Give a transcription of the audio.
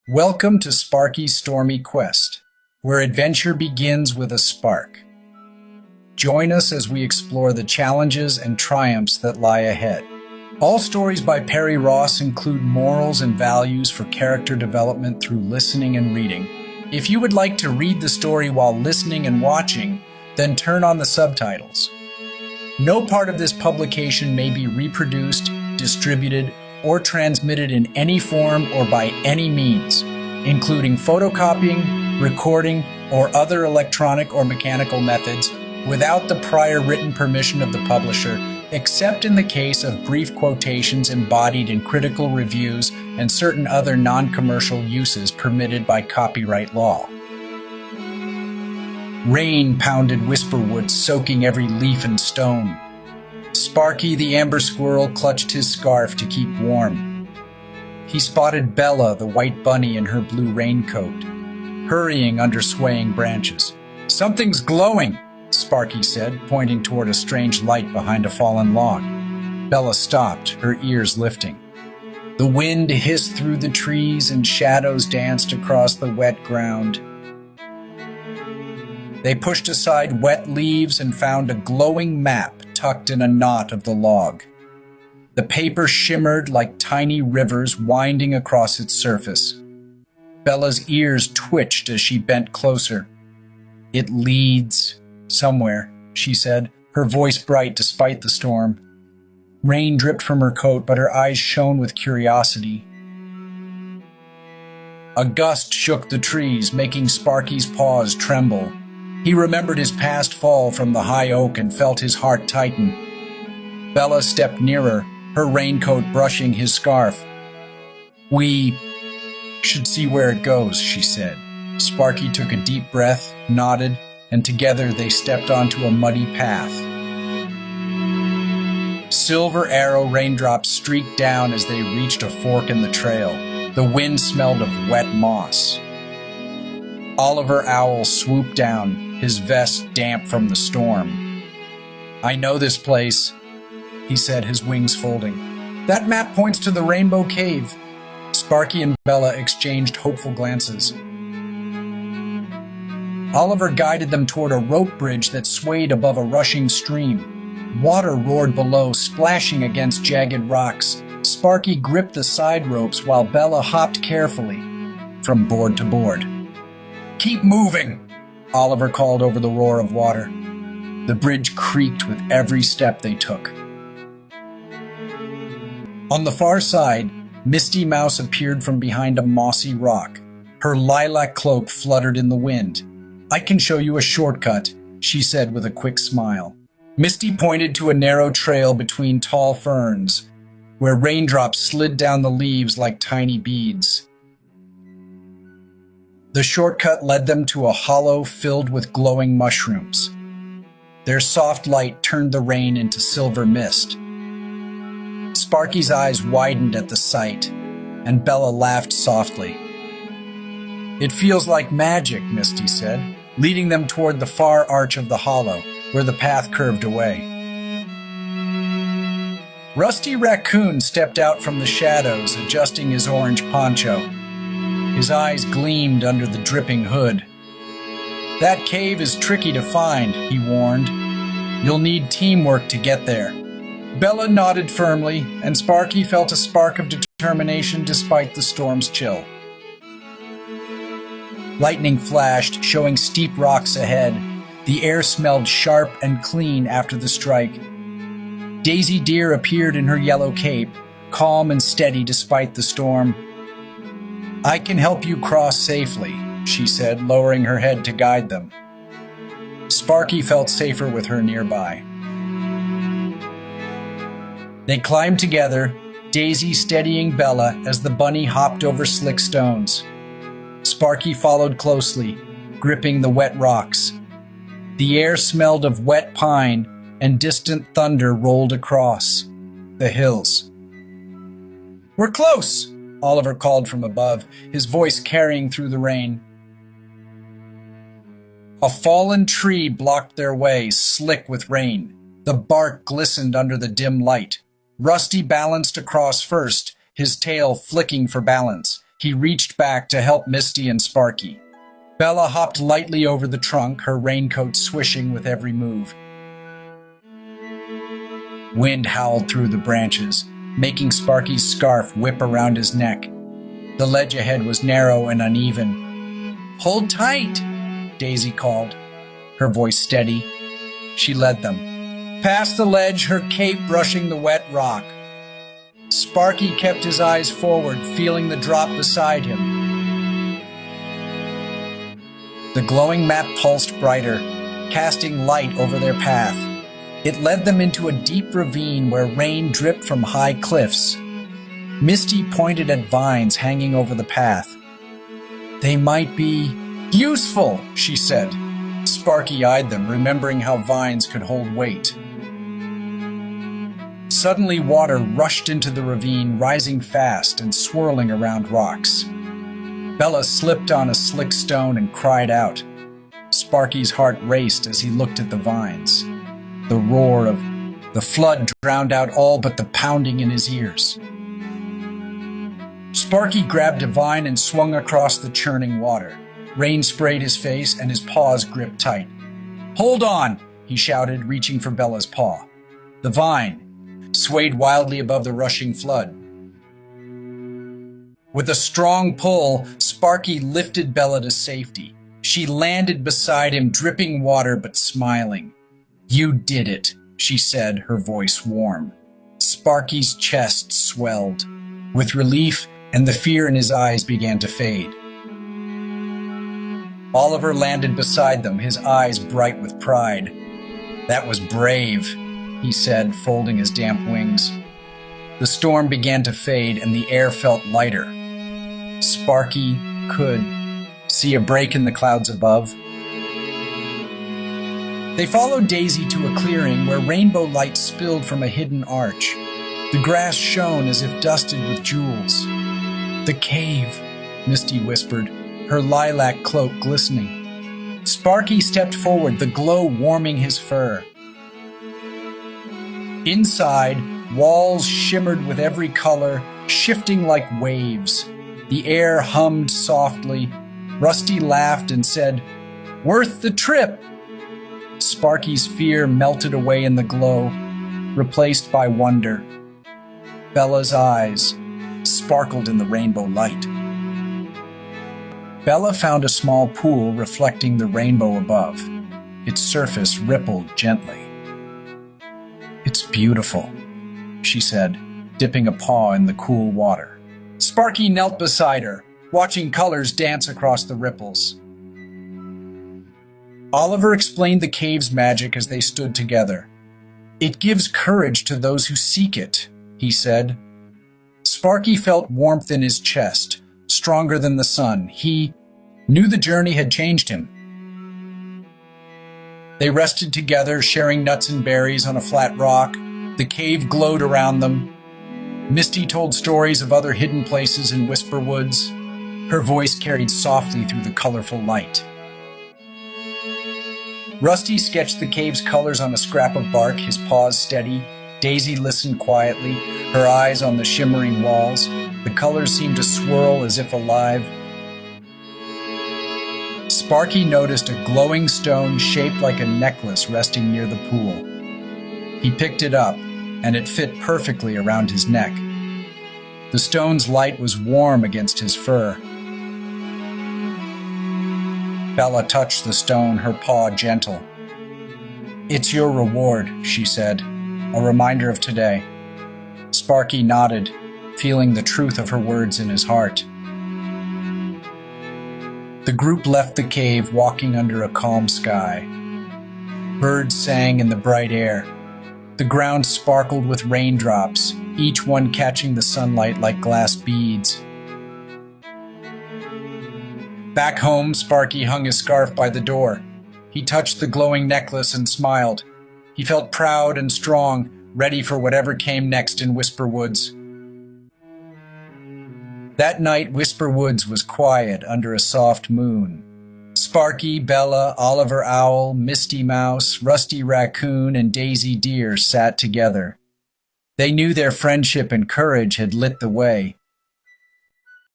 Welcome to Sparky's Stormy Quest, where adventure begins with a spark. Join us as we explore the challenges and triumphs that lie ahead. All stories by Perry Ross include morals and values for character development through listening and reading. If you would like to read the story while listening and watching, then turn on the subtitles. No part of this publication may be reproduced, distributed, or transmitted in any form or by any means, including photocopying, recording, or other electronic or mechanical methods without the prior written permission of the publisher, except in the case of brief quotations embodied in critical reviews and certain other non-commercial uses permitted by copyright law. Rain pounded Whisperwood, soaking every leaf and stone. Sparky the Amber Squirrel clutched his scarf to keep warm. He spotted Bella, the white bunny, in her blue raincoat, hurrying under swaying branches. "Something's glowing," Sparky said, pointing toward a strange light behind a fallen log. Bella stopped, her ears lifting. The wind hissed through the trees and shadows danced across the wet ground. They pushed aside wet leaves and found a glowing map tucked in a knot of the log. The paper shimmered like tiny rivers winding across its surface. Bella's ears twitched as she bent closer. "It leads somewhere," she said, her voice bright despite the storm. Rain dripped from her coat, but her eyes shone with curiosity. A gust shook the trees, making Sparky's paws tremble. He remembered his past fall from the high oak and felt his heart tighten. Bella stepped nearer, her raincoat brushing his scarf. "We should see where it goes," she said. Sparky took a deep breath, nodded, and together they stepped onto a muddy path. Silver arrow raindrops streaked down as they reached a fork in the trail. The wind smelled of wet moss. Oliver Owl swooped down, his vest damp from the storm. "I know this place," he said, his wings folding. "That map points to the Rainbow Cave." Sparky and Bella exchanged hopeful glances. Oliver guided them toward a rope bridge that swayed above a rushing stream. Water roared below, splashing against jagged rocks. Sparky gripped the side ropes while Bella hopped carefully from board to board. "Keep moving," Oliver called over the roar of water. The bridge creaked with every step they took. On the far side, Misty Mouse appeared from behind a mossy rock. Her lilac cloak fluttered in the wind. "I can show you a shortcut," she said with a quick smile. Misty pointed to a narrow trail between tall ferns, where raindrops slid down the leaves like tiny beads. The shortcut led them to a hollow filled with glowing mushrooms. Their soft light turned the rain into silver mist. Sparky's eyes widened at the sight, and Bella laughed softly. "It feels like magic," Misty said, leading them toward the far arch of the hollow, where the path curved away. Rusty Raccoon stepped out from the shadows, adjusting his orange poncho. His eyes gleamed under the dripping hood. "That cave is tricky to find," he warned. "You'll need teamwork to get there." Bella nodded firmly, and Sparky felt a spark of determination despite the storm's chill. Lightning flashed, showing steep rocks ahead. The air smelled sharp and clean after the strike. Daisy Deer appeared in her yellow cape, calm and steady despite the storm. "I can help you cross safely," she said, lowering her head to guide them. Sparky felt safer with her nearby. They climbed together, Daisy steadying Bella as the bunny hopped over slick stones. Sparky followed closely, gripping the wet rocks. The air smelled of wet pine, and distant thunder rolled across the hills. "We're close!" Oliver called from above, his voice carrying through the rain. A fallen tree blocked their way, slick with rain. The bark glistened under the dim light. Rusty balanced across first, his tail flicking for balance. He reached back to help Misty and Sparky. Bella hopped lightly over the trunk, her raincoat swishing with every move. Wind howled through the branches, making Sparky's scarf whip around his neck. The ledge ahead was narrow and uneven. "Hold tight," Daisy called, her voice steady. She led them. Past the ledge, her cape brushing the wet rock. Sparky kept his eyes forward, feeling the drop beside him. The glowing map pulsed brighter, casting light over their path. It led them into a deep ravine where rain dripped from high cliffs. Misty pointed at vines hanging over the path. "They might be useful," she said. Sparky eyed them, remembering how vines could hold weight. Suddenly, water rushed into the ravine, rising fast and swirling around rocks. Bella slipped on a slick stone and cried out. Sparky's heart raced as he looked at the vines. The roar of the flood drowned out all but the pounding in his ears. Sparky grabbed a vine and swung across the churning water. Rain sprayed his face and his paws gripped tight. "Hold on!" he shouted, reaching for Bella's paw. The vine swayed wildly above the rushing flood. With a strong pull, Sparky lifted Bella to safety. She landed beside him, dripping water but smiling. "You did it," she said, her voice warm. Sparky's chest swelled. With relief, and the fear in his eyes began to fade. Oliver landed beside them, his eyes bright with pride. "That was brave," he said, folding his damp wings. The storm began to fade, and the air felt lighter. Sparky could see a break in the clouds above. They followed Daisy to a clearing where rainbow light spilled from a hidden arch. The grass shone as if dusted with jewels. "The cave," Misty whispered, her lilac cloak glistening. Sparky stepped forward, the glow warming his fur. Inside, walls shimmered with every color, shifting like waves. The air hummed softly. Rusty laughed and said, "Worth the trip!" Sparky's fear melted away in the glow, replaced by wonder. Bella's eyes sparkled in the rainbow light. Bella found a small pool reflecting the rainbow above. Its surface rippled gently. "It's beautiful," she said, dipping a paw in the cool water. Sparky knelt beside her, watching colors dance across the ripples. Oliver explained the cave's magic as they stood together. "It gives courage to those who seek it," he said. Sparky felt warmth in his chest, stronger than the sun. He knew the journey had changed him. They rested together, sharing nuts and berries on a flat rock. The cave glowed around them. Misty told stories of other hidden places in Whisper Woods. Her voice carried softly through the colorful light. Rusty sketched the cave's colors on a scrap of bark, his paws steady. Daisy listened quietly, her eyes on the shimmering walls. The colors seemed to swirl as if alive. Sparky noticed a glowing stone shaped like a necklace resting near the pool. He picked it up, and it fit perfectly around his neck. The stone's light was warm against his fur. Bella touched the stone, her paw gentle. "It's your reward," she said, a reminder of today. Sparky nodded, feeling the truth of her words in his heart. The group left the cave, walking under a calm sky. Birds sang in the bright air. The ground sparkled with raindrops, each one catching the sunlight like glass beads. Back home, Sparky hung his scarf by the door. He touched the glowing necklace and smiled. He felt proud and strong, ready for whatever came next in Whisper Woods. That night, Whisper Woods was quiet under a soft moon. Sparky, Bella, Oliver Owl, Misty Mouse, Rusty Raccoon, and Daisy Deer sat together. They knew their friendship and courage had lit the way,